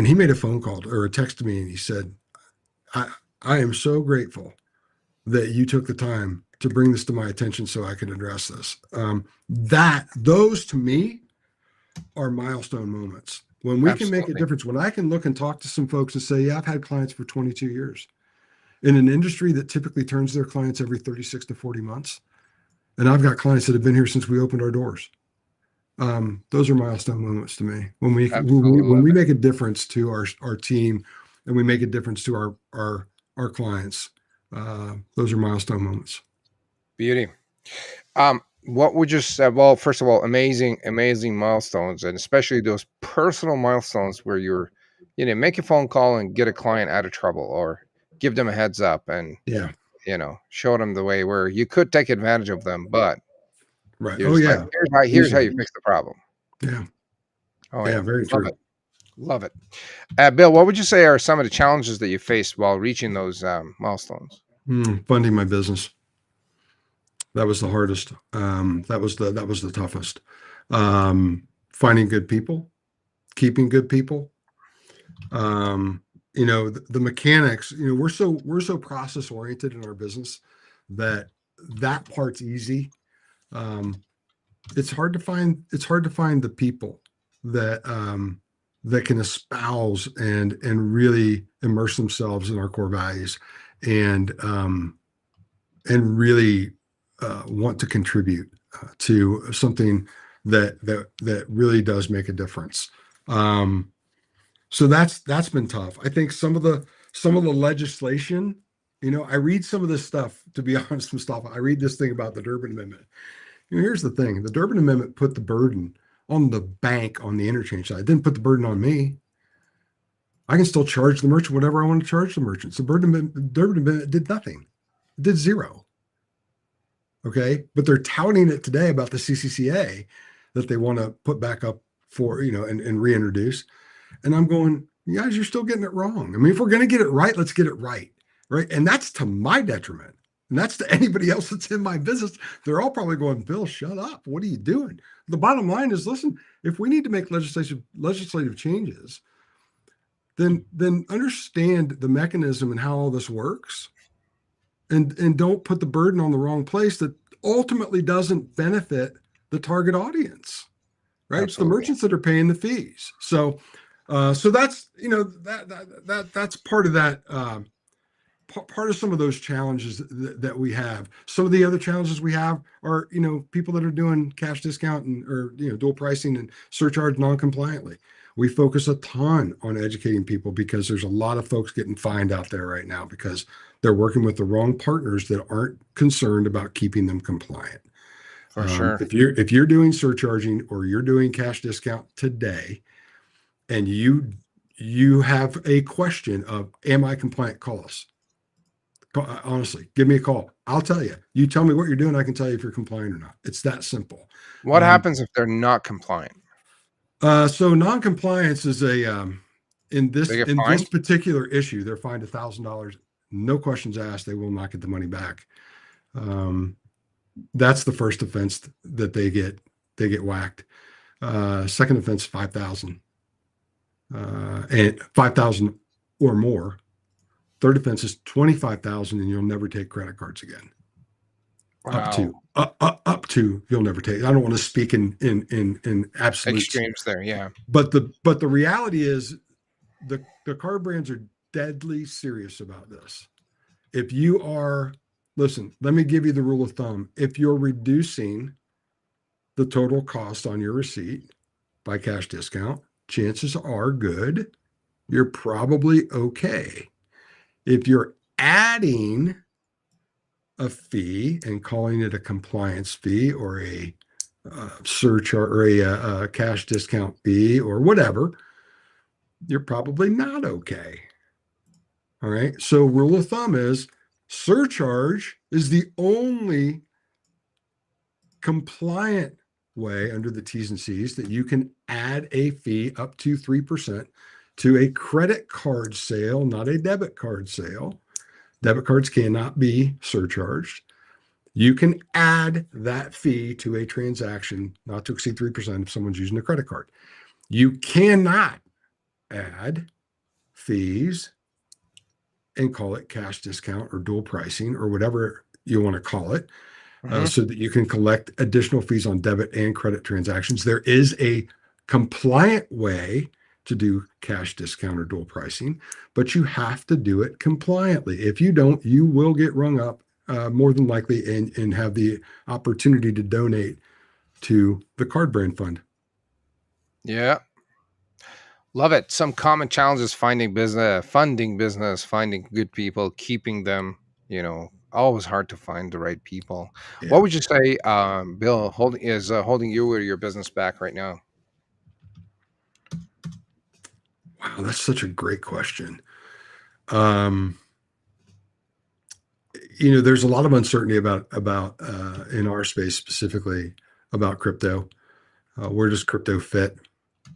Speaker 2: he made a phone call or a text to me, and he said, I am so grateful that you took the time to bring this to my attention so I can address this. Those to me are milestone moments. When we can make a difference, when I can look and talk to some folks and say, yeah, I've had clients for 22 years in an industry that typically turns their clients every 36 to 40 months. And I've got clients that have been here since we opened our doors. Those are milestone moments to me. When we make a difference to our team and we make a difference to our clients, those are milestone moments.
Speaker 1: Beauty. What would you say? Well, first of all, amazing milestones, and especially those personal milestones where you're, make a phone call and get a client out of trouble or give them a heads up. And show them the way where you could take advantage of them, but
Speaker 2: Right.
Speaker 1: you're
Speaker 2: Oh
Speaker 1: just like,
Speaker 2: yeah.
Speaker 1: here's how
Speaker 2: Easy.
Speaker 1: you fix the problem.
Speaker 2: Yeah.
Speaker 1: Oh
Speaker 2: Yeah.
Speaker 1: yeah,
Speaker 2: Very
Speaker 1: love it,
Speaker 2: true.
Speaker 1: love it. Bill, what would you say are some of the challenges that you faced while reaching those milestones?
Speaker 2: Funding my business. That was the hardest. That was the toughest. Finding good people, keeping good people. Um, the mechanics. We're so process oriented in our business that that part's easy. Um, it's hard to find the people that can espouse and really immerse themselves in our core values and really want to contribute to something that really does make a difference. Um, so that's been tough. I think some of the legislation, I read some of this stuff, to be honest, Mustafa. I read this thing about the Durbin Amendment. Here's the thing: the Durbin Amendment put the burden on the bank on the interchange side. It didn't put the burden on me. I can still charge the merchant whatever I want to charge the merchants. Durbin Amendment did nothing. It did zero. Okay. But they're touting it today about the CCCA that they want to put back up for, and reintroduce. And I'm going, you guys, you're still getting it wrong. I mean, if we're going to get it right, let's get it right. Right. And that's to my detriment. And that's to anybody else that's in my business. They're all probably going, Bill, shut up. What are you doing? The bottom line is, listen, if we need to make legislative changes, then understand the mechanism and how all this works, and don't put the burden on the wrong place that ultimately doesn't benefit the target audience, right? It's the
Speaker 1: Absolutely.
Speaker 2: merchants that are paying the fees. So that's that's part of that. Part of some of those challenges that we have. Some of the other challenges we have are, people that are doing cash discount or dual pricing and surcharge non-compliantly. We focus a ton on educating people because there's a lot of folks getting fined out there right now because they're working with the wrong partners that aren't concerned about keeping them compliant.
Speaker 1: For sure.
Speaker 2: If you're doing surcharging or you're doing cash discount today, and you have a question of, am I compliant? Call us. Honestly, give me a call. I'll tell you. You tell me what you're doing, I can tell you if you're compliant or not. It's that simple.
Speaker 1: What
Speaker 2: Um,
Speaker 1: happens if they're not compliant?
Speaker 2: so non-compliance is in
Speaker 1: They
Speaker 2: this
Speaker 1: get
Speaker 2: in this
Speaker 1: fined?
Speaker 2: particular issue, they're fined $1,000. No questions asked. They will not get the money back. Um, that's the first offense that they get whacked. Second offense, 5,000, and 5,000 or more. Third offense is 25,000, and you'll never take credit cards again. Up
Speaker 1: Wow.
Speaker 2: to up to you'll never take. I don't want to speak in absolutes,
Speaker 1: Extremes there, yeah.
Speaker 2: but the reality is the car brands are deadly serious about this. If you are, listen, let me give you the rule of thumb. If you're reducing the total cost on your receipt by cash discount, chances are good you're probably okay. If you're adding a fee and calling it a compliance fee or a surcharge or a cash discount fee or whatever, you're probably not okay. All right. So, rule of thumb is surcharge is the only compliant way under the T's and C's that you can add a fee up to 3% to a credit card sale, not a debit card sale. Debit cards cannot be surcharged. You can add that fee to a transaction not to exceed 3% if someone's using a credit card. You cannot add fees and call it cash discount or dual pricing or whatever you want to call it,
Speaker 1: Mhm.
Speaker 2: so that you can collect additional fees on debit and credit transactions. There is a compliant way to do cash discount or dual pricing, but you have to do it compliantly. If you don't, you will get rung up more than likely and have the opportunity to donate to the card brand fund.
Speaker 1: Yeah. Love it. Some common challenges: finding business, funding business, finding good people, keeping them, always hard to find the right people. What
Speaker 2: Yeah.
Speaker 1: would you say, Bill, holding you or your business back right now?
Speaker 2: Wow, that's such a great question. Um, there's a lot of uncertainty about in our space specifically about crypto. Where does crypto fit?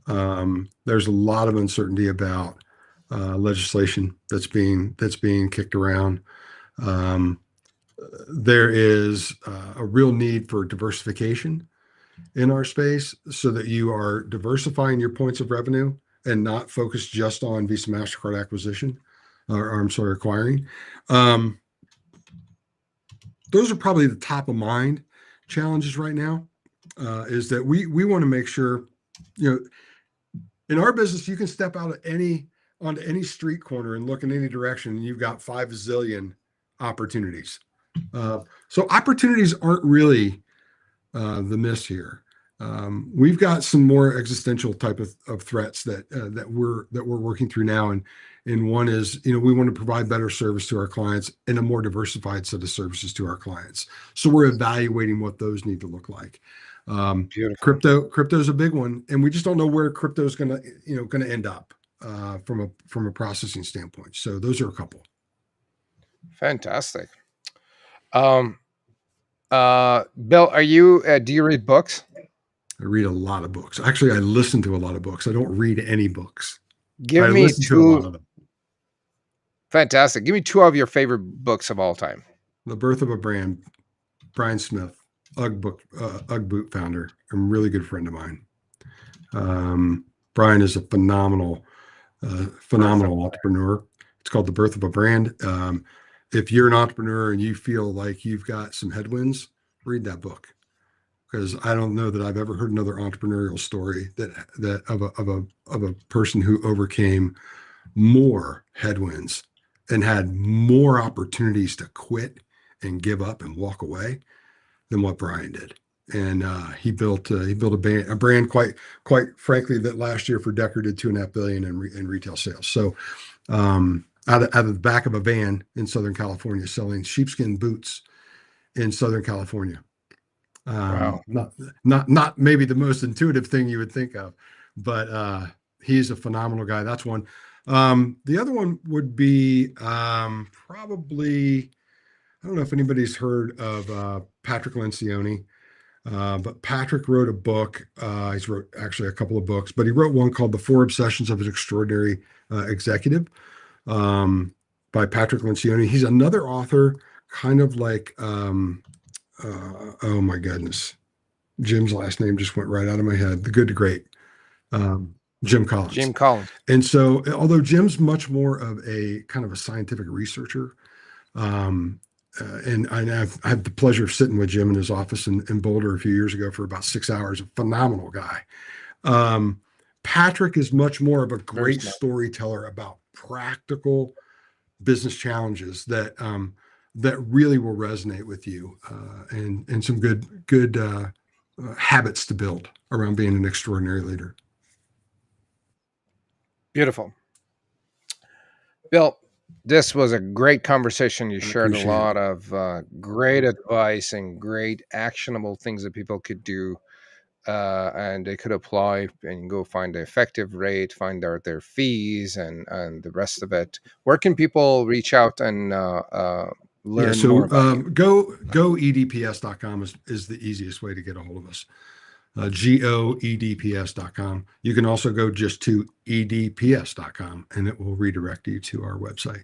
Speaker 2: There's a lot of uncertainty about legislation that's being kicked around. Um, there is a real need for diversification in our space so that you are diversifying your points of revenue and not focused just on Visa MasterCard acquisition or I'm sorry, acquiring. Um, those are probably the top of mind challenges right now. Is that we want to make sure, in our business, you can step out onto any street corner and look in any direction, and you've got 5 zillion opportunities. So opportunities aren't really the miss here. We've got some more existential type of threats that we're working through now, and one is we want to provide better service to our clients and a more diversified set of services to our clients. So we're evaluating what those need to look like.
Speaker 1: Beautiful.
Speaker 2: Crypto is a big one, and we just don't know where crypto is going to end up from a processing standpoint. So those are a couple.
Speaker 1: Fantastic. Bill, do you read books?
Speaker 2: I read a lot of books. Actually, I listen to a lot of books. I don't read any books.
Speaker 1: Give
Speaker 2: I
Speaker 1: me
Speaker 2: listen to a lot of them.
Speaker 1: Fantastic. Give me 2 of your favorite books of all time.
Speaker 2: The Birth of a Brand, Brian Smith, UGG Boot founder, a really good friend of mine. Brian is a phenomenal entrepreneur. It's called The Birth of a Brand. If you're an entrepreneur and you feel like you've got some headwinds, read that book, because I don't know that I've ever heard another entrepreneurial story that of a person who overcame more headwinds and had more opportunities to quit and give up and walk away than what Brian did. And he built a brand quite frankly that last year for Decker did $2.5 billion in retail sales. So out of the back of a van in Southern California, selling sheepskin boots in Southern California.
Speaker 1: Wow.
Speaker 2: Not maybe the most intuitive thing you would think of, but he's a phenomenal guy. That's one. The other one would be probably, I don't know if anybody's heard of Patrick Lencioni, but Patrick wrote a book. He's wrote actually a couple of books, but he wrote one called The 4 Obsessions of an Extraordinary Executive by Patrick Lencioni. He's another author, kind of like, oh my goodness, Jim's last name just went right out of my head. The Good to Great, Jim Collins.
Speaker 1: Jim Collins.
Speaker 2: And so, although Jim's much more of a kind of a scientific researcher, and I had the pleasure of sitting with Jim in his office in Boulder a few years ago for about 6 hours. A phenomenal guy. Patrick is much more of a great storyteller about practical business challenges that really will resonate with you, and some good habits to build around being an extraordinary leader.
Speaker 1: Beautiful. Bill, this was a great conversation. You shared a lot of great advice and great actionable things that people could do, and they could apply and go find the effective rate, find out their fees, and the rest of it. Where can people reach out and learn more about you?
Speaker 2: GoEDPS.com is the easiest way to get a hold of us. GoEDPS.com. You can also go just to EDPS.com, and it will redirect you to our website.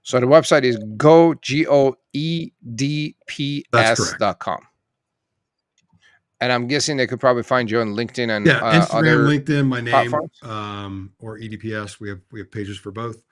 Speaker 1: So the website is GoEDPS.com. And I'm guessing they could probably find you on LinkedIn and
Speaker 2: Instagram,
Speaker 1: other
Speaker 2: LinkedIn, my name,
Speaker 1: platforms?
Speaker 2: or EDPS. We have pages for both.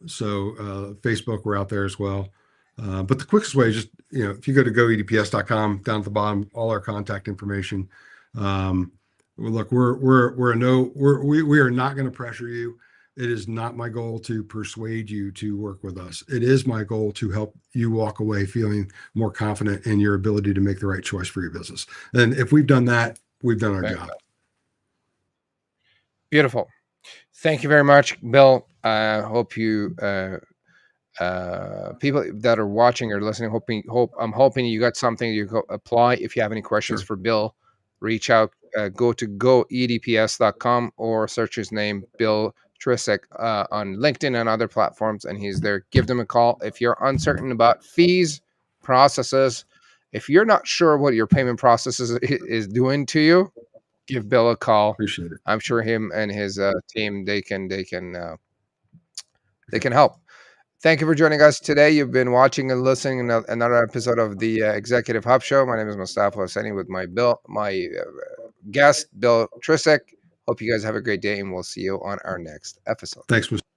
Speaker 2: Facebook, we're out there as well. But the quickest way is just, if you go to goedps.com, down at the bottom, all our contact information. Look, we are not going to pressure you. It is not my goal to persuade you to work with us. It is my goal to help you walk away feeling more confident in your ability to make the right choice for your business. And if we've done that, we've done our job.
Speaker 1: Beautiful. Thank you very much, Bill. I hope you people that are watching or listening, I'm hoping you got something you go apply. If you have any questions for Bill, reach out. Go to goedps.com or search his name, Bill Treciak on LinkedIn and other platforms, and he's there. Give them a call if you're uncertain about fees, processes. If you're not sure what your payment processes is doing to you, give Bill a call.
Speaker 2: Appreciate it.
Speaker 1: I'm sure him and his team they can help. Thank you for joining us today. You've been watching and listening to another episode of the Executive Hub Show. My name is Mustafa Hosseini with my guest, Bill Treciak. Hope you guys have a great day, and we'll see you on our next episode.
Speaker 2: Thanks, Mustafa.